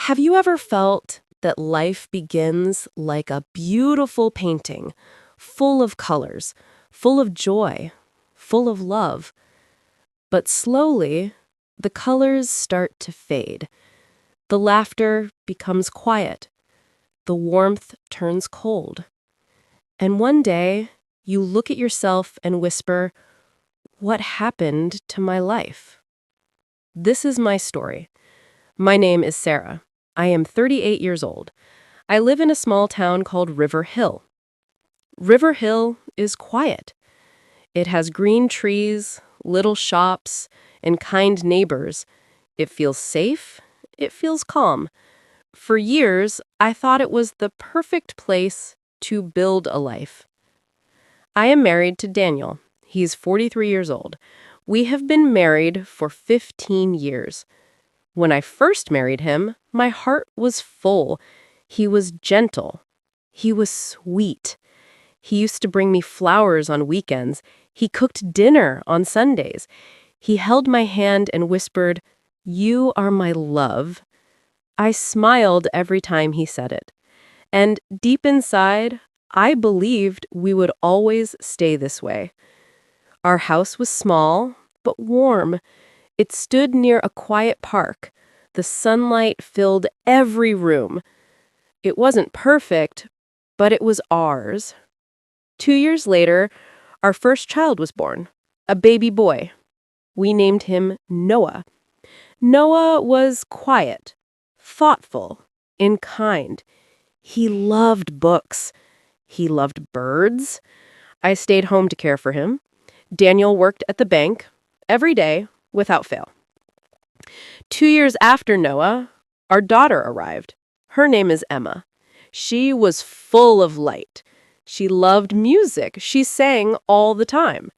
Have you ever felt that life begins like a beautiful painting, full of colors, full of joy, full of love? But slowly, the colors start to fade. The laughter becomes quiet. The warmth turns cold. And one day, you look at yourself and whisper, "What happened to my life?" This is my story. My name is Sarah. I am 38 years old. I live in a small town called River Hill. River Hill is quiet. It has green trees, little shops, and kind neighbors. It feels safe. It feels calm. For years, I thought it was the perfect place to build a life. I am married to Daniel. He's 43 years old. We have been married for 15 years. When I first married him, my heart was full. He was gentle. He was sweet. He used to bring me flowers on weekends. He cooked dinner on Sundays. He held my hand and whispered, "You are my love." I smiled every time he said it. And deep inside, I believed we would always stay this way. Our house was small, but warm. It stood near a quiet park. The sunlight filled every room. It wasn't perfect, but it was ours. 2 years later, our first child was born, a baby boy. We named him Noah. Noah was quiet, thoughtful, and kind. He loved books. He loved birds. I stayed home to care for him. Daniel worked at the bank every day without fail. 2 years after Noah, our daughter arrived. Her name is Emma. She was full of light. She loved music. She sang all the time.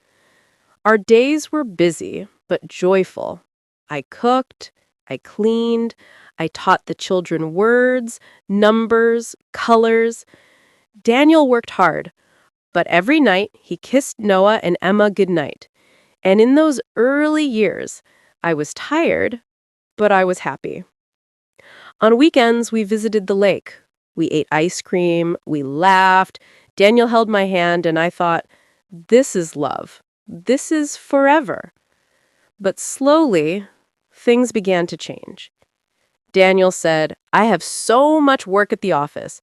Our days were busy, but joyful. I cooked, I cleaned, I taught the children words, numbers, colors. Daniel worked hard, but every night he kissed Noah and Emma goodnight. And in those early years, I was tired, but I was happy. On weekends, we visited the lake. We ate ice cream, we laughed. Daniel held my hand, and I thought, this is love. This is forever. But slowly, things began to change. Daniel said, "I have so much work at the office."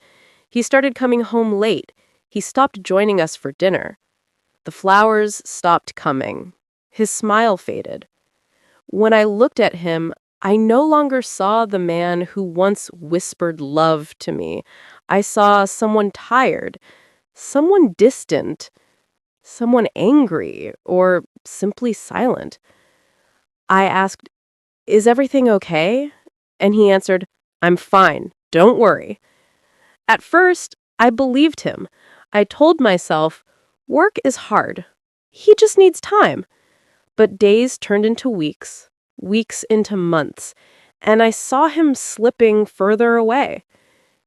He started coming home late. He stopped joining us for dinner. The flowers stopped coming. His smile faded. When I looked at him, I no longer saw the man who once whispered love to me. I saw someone tired, someone distant, someone angry, or simply silent. I asked, "Is everything okay?" And he answered, "I'm fine. Don't worry." At first, I believed him. I told myself, work is hard. He just needs time. But days turned into weeks, weeks into months, and I saw him slipping further away.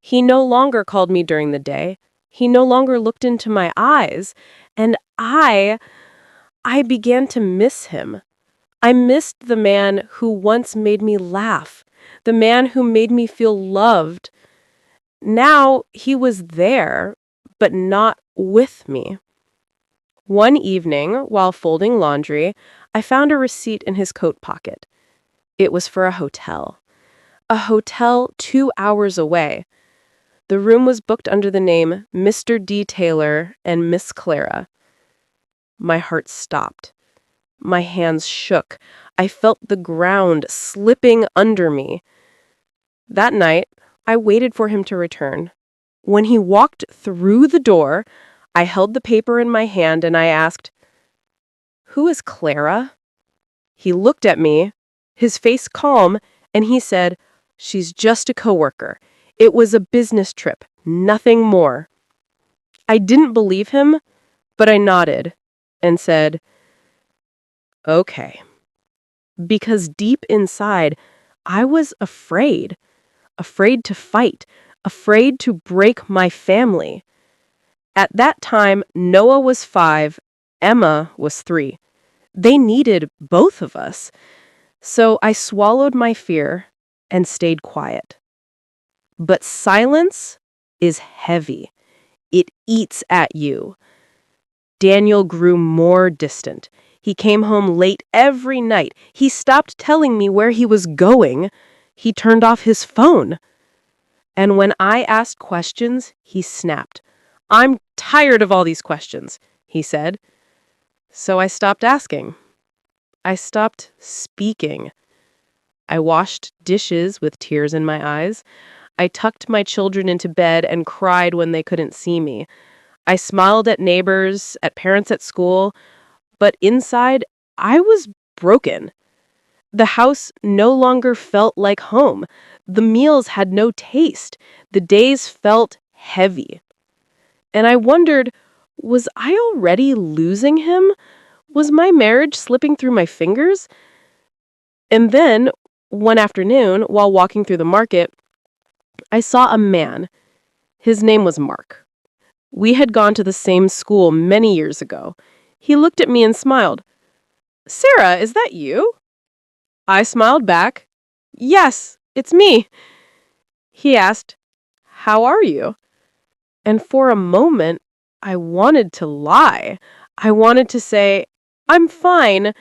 He no longer called me during the day. He no longer looked into my eyes, and I began to miss him. I missed the man who once made me laugh, the man who made me feel loved. Now he was there, but not with me. One evening, while folding laundry, I found a receipt in his coat pocket. It was for a hotel 2 hours away. The room was booked under the name Mr. D. Taylor and Miss Clara. My heart stopped. My hands shook. I felt the ground slipping under me. That night, I waited for him to return. When he walked through the door, I held the paper in my hand and I asked, "Who is Clara?" He looked at me, his face calm, and he said, "She's just a coworker. It was a business trip, nothing more." I didn't believe him, but I nodded and said, "Okay." Because deep inside, I was afraid to fight, afraid to break my family. At that time, Noah was 5, Emma was 3. They needed both of us. So I swallowed my fear and stayed quiet. But silence is heavy. It eats at you. Daniel grew more distant. He came home late every night. He stopped telling me where he was going. He turned off his phone. And when I asked questions, he snapped. "I'm tired of all these questions," he said. So I stopped asking. I stopped speaking. I washed dishes with tears in my eyes. I tucked my children into bed and cried when they couldn't see me. I smiled at neighbors, at parents at school, but inside, I was broken. The house no longer felt like home. The meals had no taste. The days felt heavy. And I wondered, was I already losing him? Was my marriage slipping through my fingers? And then, one afternoon, while walking through the market, I saw a man. His name was Mark. We had gone to the same school many years ago. He looked at me and smiled. "Sarah, is that you?" I smiled back. "Yes, it's me." He asked, "How are you?" And for a moment, I wanted to lie. I wanted to say, "I'm fine."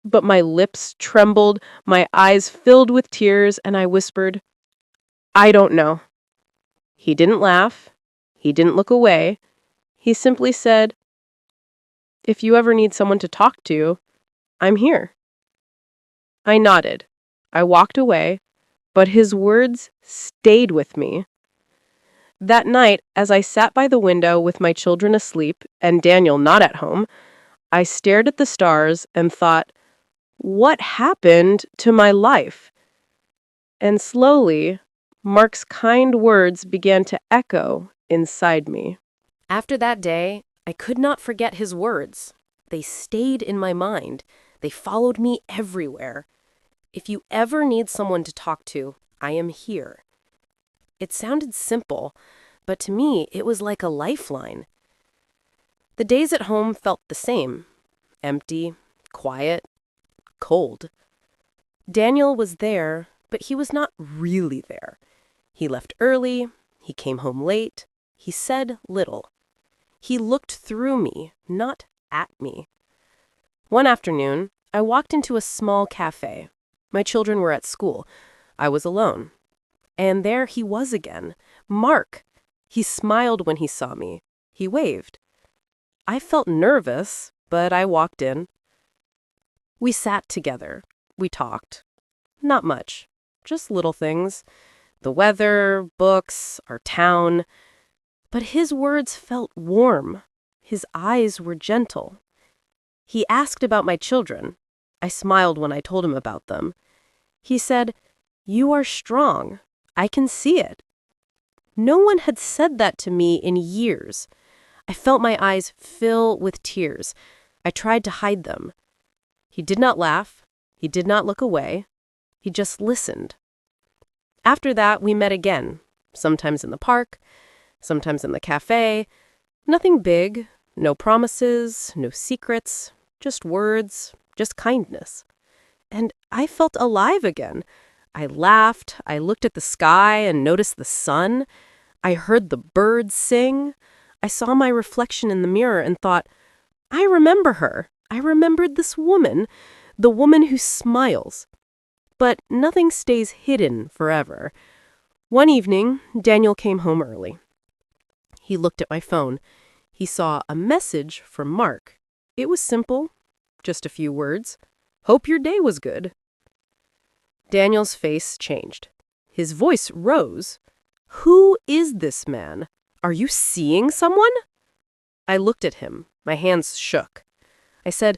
But my lips trembled, my eyes filled with tears, and I whispered, "I don't know." He didn't laugh. He didn't look away. He simply said, "If you ever need someone to talk to, I'm here." I nodded. I walked away, but his words stayed with me. That night, as I sat by the window with my children asleep and Daniel not at home, I stared at the stars and thought, what happened to my life? And slowly, Mark's kind words began to echo inside me. After that day, I could not forget his words. They stayed in my mind. They followed me everywhere. If you ever need someone to talk to, I am here. It sounded simple, but to me, it was like a lifeline. The days at home felt the same. Empty, quiet, cold. Daniel was there, but he was not really there. He left early. He came home late. He said little. He looked through me, not at me. One afternoon, I walked into a small cafe. My children were at school. I was alone. And there he was again, Mark. He smiled when he saw me. He waved. I felt nervous, but I walked in. We sat together. We talked. Not much, just little things. The weather, books, our town. But his words felt warm. His eyes were gentle. He asked about my children. I smiled when I told him about them. He said, "You are strong. I can see it." No one had said that to me in years. I felt my eyes fill with tears. I tried to hide them. He did not laugh. He did not look away. He just listened. After that, we met again, sometimes in the park, sometimes in the cafe. Nothing big, no promises, no secrets, just words, just kindness. And I felt alive again. I laughed, I looked at the sky and noticed the sun. I heard the birds sing. I saw my reflection in the mirror and thought, I remember her. I remembered this woman, the woman who smiles. But nothing stays hidden forever. One evening, Daniel came home early. He looked at my phone. He saw a message from Mark. It was simple, just a few words. "Hope your day was good." Daniel's face changed. His voice rose. "Who is this man? Are you seeing someone?" I looked at him. My hands shook. I said,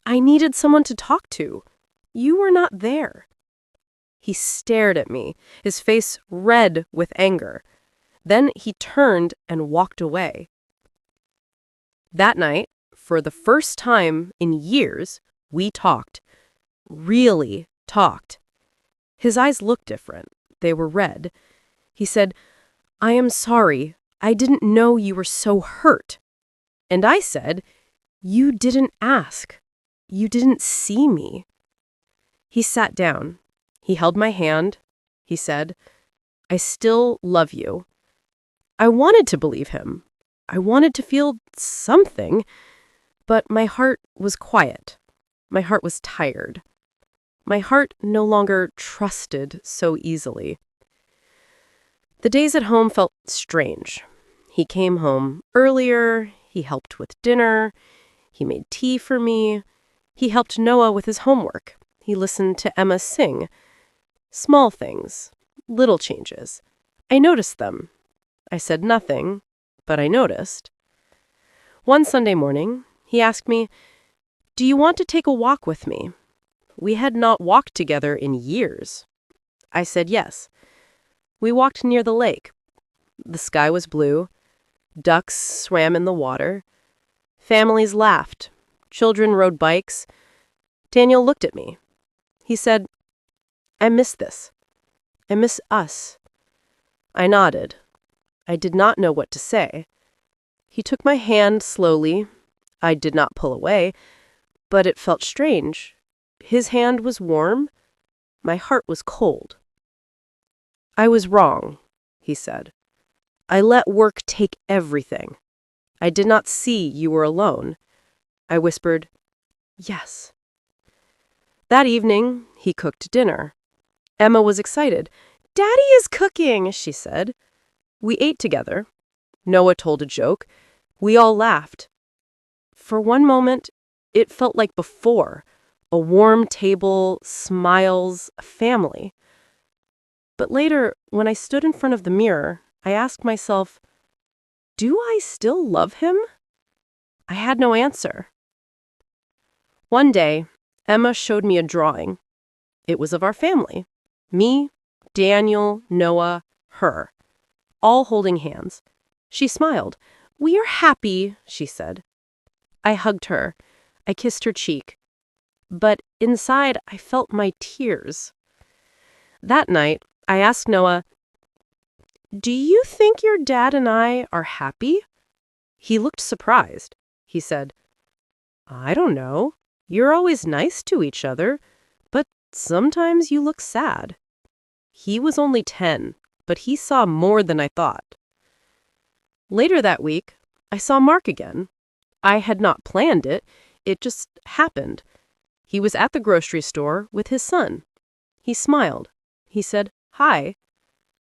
"I needed someone to talk to. You were not there." He stared at me, his face red with anger. Then he turned and walked away. That night, for the first time in years, we talked. Really talked. His eyes looked different. They were red. He said, "I am sorry. I didn't know you were so hurt." And I said, "You didn't ask. You didn't see me." He sat down. He held my hand. He said, I still love you. I wanted to believe him. I wanted to feel something, but my heart was quiet. My heart was tired. My heart no longer trusted so easily. The days at home felt strange. He came home earlier, he helped with dinner, he made tea for me, he helped Noah with his homework, he listened to Emma sing. Small things, little changes. I noticed them. I said nothing, but I noticed. One Sunday morning, he asked me, "Do you want to take a walk with me?" We had not walked together in years. I said yes. We walked near the lake. The sky was blue. Ducks swam in the water. Families laughed. Children rode bikes. Daniel looked at me. He said, "I miss this. I miss us." I nodded. I did not know what to say. He took my hand slowly. I did not pull away, but it felt strange. His hand was warm. My heart was cold. "I was wrong," he said. "I let work take everything. I did not see you were alone." I whispered, "Yes." That evening, he cooked dinner. Emma was excited. "Daddy is cooking," she said. We ate together. Noah told a joke. We all laughed. For one moment, it felt like before. A warm table, smiles, a family. But later, when I stood in front of the mirror, I asked myself, do I still love him? I had no answer. One day, Emma showed me a drawing. It was of our family. Me, Daniel, Noah, her. All holding hands. She smiled. "We are happy," she said. I hugged her. I kissed her cheek. But inside, I felt my tears. That night, I asked Noah, "Do you think your dad and I are happy?" He looked surprised. He said, "I don't know. You're always nice to each other, but sometimes you look sad." He was only 10, but he saw more than I thought. Later that week, I saw Mark again. I had not planned it. It just happened. He was at the grocery store with his son. He smiled. He said, "Hi."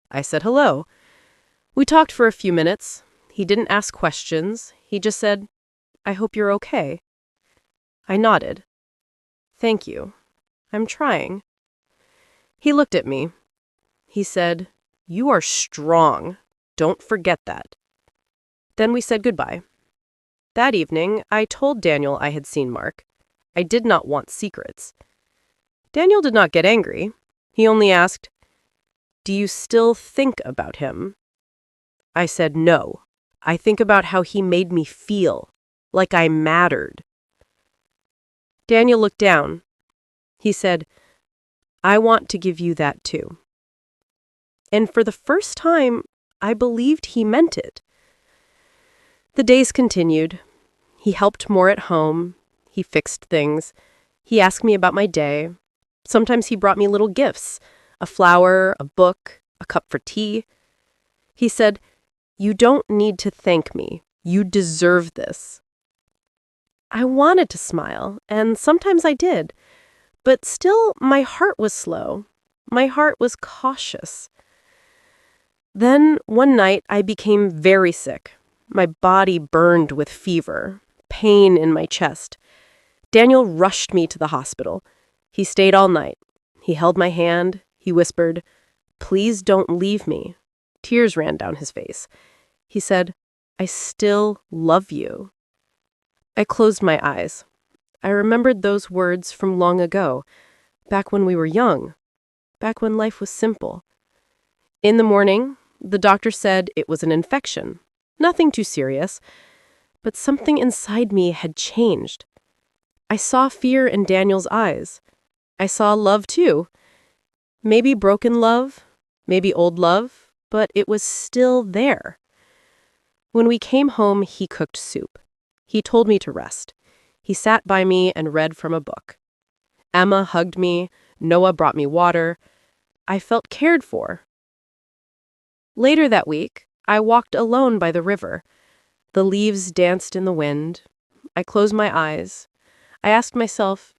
I said hello. We talked for a few minutes. He didn't ask questions. He just said, "I hope you're okay." I nodded. "Thank you. I'm trying." He looked at me. He said, "You are strong. Don't forget that." Then we said goodbye. That evening, I told Daniel I had seen Mark. I did not want secrets. Daniel did not get angry. He only asked, "Do you still think about him?" I said no. I think about how he made me feel, like I mattered. Daniel looked down. He said, "I want to give you that too." And for the first time, I believed he meant it. The days continued. He helped more at home. He fixed things. He asked me about my day. Sometimes he brought me little gifts, a flower, a book, a cup for tea. He said, "You don't need to thank me. You deserve this." I wanted to smile, and sometimes I did. But still, my heart was slow. My heart was cautious. Then, one night, I became very sick. My body burned with fever, pain in my chest. Daniel rushed me to the hospital. He stayed all night. He held my hand. He whispered, "Please don't leave me." Tears ran down his face. He said, "I still love you." I closed my eyes. I remembered those words from long ago, back when we were young, back when life was simple. In the morning, the doctor said it was an infection. Nothing too serious, but something inside me had changed. I saw fear in Daniel's eyes. I saw love too. Maybe broken love, maybe old love, but it was still there. When we came home, he cooked soup. He told me to rest. He sat by me and read from a book. Emma hugged me. Noah brought me water. I felt cared for. Later that week, I walked alone by the river. The leaves danced in the wind. I closed my eyes. I asked myself,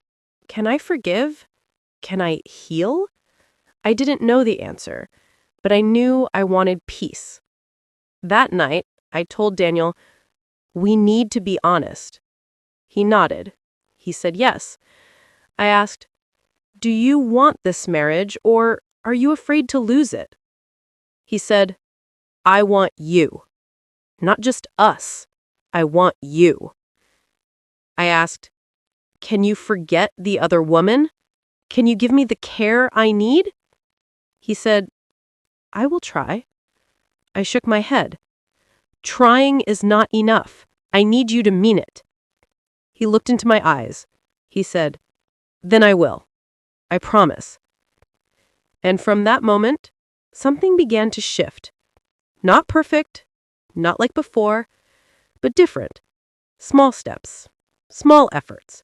can I forgive? Can I heal? I didn't know the answer, but I knew I wanted peace. That night, I told Daniel, we need to be honest. He nodded. He said yes. I asked, do you want this marriage, or are you afraid to lose it? He said, I want you. Not just us. I want you. I asked, can you forget the other woman? Can you give me the care I need? He said, I will try. I shook my head. Trying is not enough. I need you to mean it. He looked into my eyes. He said, then I will. I promise. And from that moment, something began to shift. Not perfect, not like before, but different. Small steps, small efforts.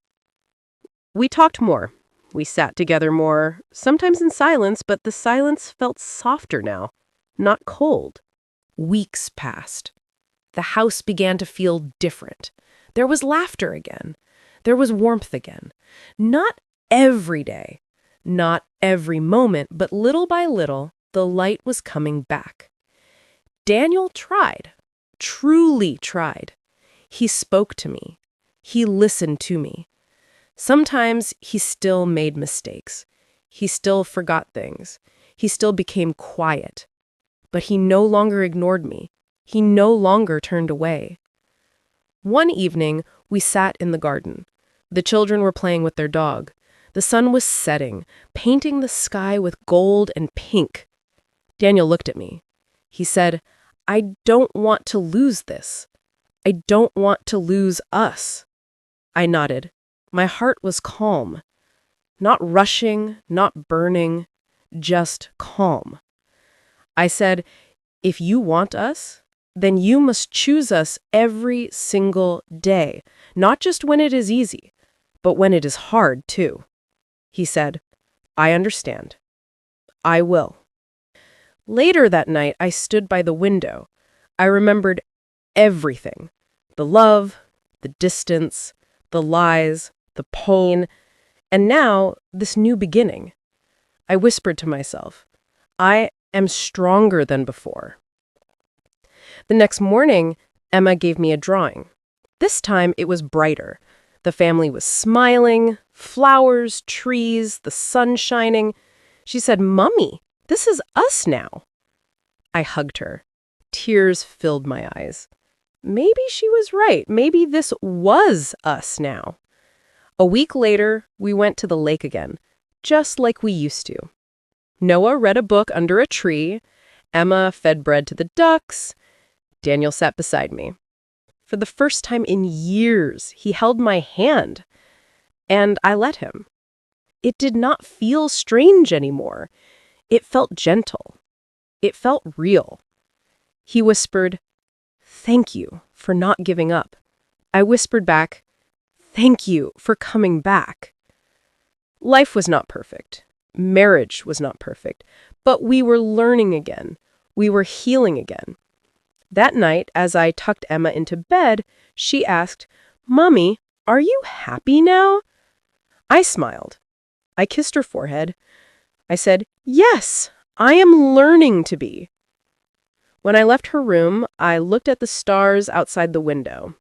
We talked more. We sat together more, sometimes in silence, but the silence felt softer now, not cold. Weeks passed. The house began to feel different. There was laughter again. There was warmth again. Not every day, not every moment, but little by little, the light was coming back. Daniel tried, truly tried. He spoke to me. He listened to me. Sometimes he still made mistakes. He still forgot things. He still became quiet. But he no longer ignored me. He no longer turned away. One evening, we sat in the garden. The children were playing with their dog. The sun was setting, painting the sky with gold and pink. Daniel looked at me. He said, I don't want to lose this. I don't want to lose us. I nodded. My heart was calm. Not rushing, not burning, just calm. I said, if you want us, then you must choose us every single day, not just when it is easy, but when it is hard too. He said, I understand. I will. Later that night, I stood by the window. I remembered everything. The love, the distance, the lies, the pain, and now this new beginning. I whispered to myself, I am stronger than before. The next morning, Emma gave me a drawing. This time it was brighter. The family was smiling, flowers, trees, the sun shining. She said, Mummy, this is us now. I hugged her. Tears filled my eyes. Maybe she was right. Maybe this was us now. A week later, we went to the lake again, just like we used to. Noah read a book under a tree. Emma fed bread to the ducks. Daniel sat beside me. For the first time in years, he held my hand, and I let him. It did not feel strange anymore. It felt gentle. It felt real. He whispered, thank you for not giving up. I whispered back, thank you for coming back. Life was not perfect. Marriage was not perfect. But we were learning again. We were healing again. That night, as I tucked Emma into bed, she asked, Mommy, are you happy now? I smiled. I kissed her forehead. I said, yes, I am learning to be. When I left her room, I looked at the stars outside the window.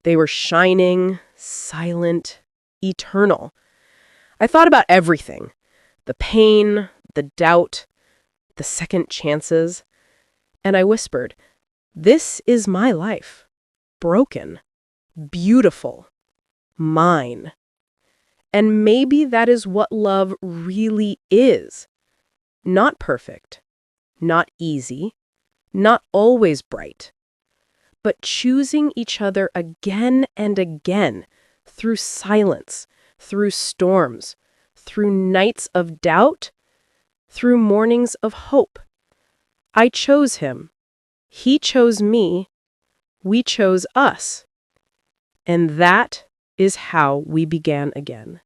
They were shining, silent, eternal. I thought about everything. The pain, the doubt, the second chances. And I whispered, this is my life. Broken. Beautiful. Mine. And maybe that is what love really is. Not perfect. Not easy. Not always bright. But choosing each other again and again, through silence, through storms, through nights of doubt, through mornings of hope. I chose him. He chose me. We chose us. And that is how we began again.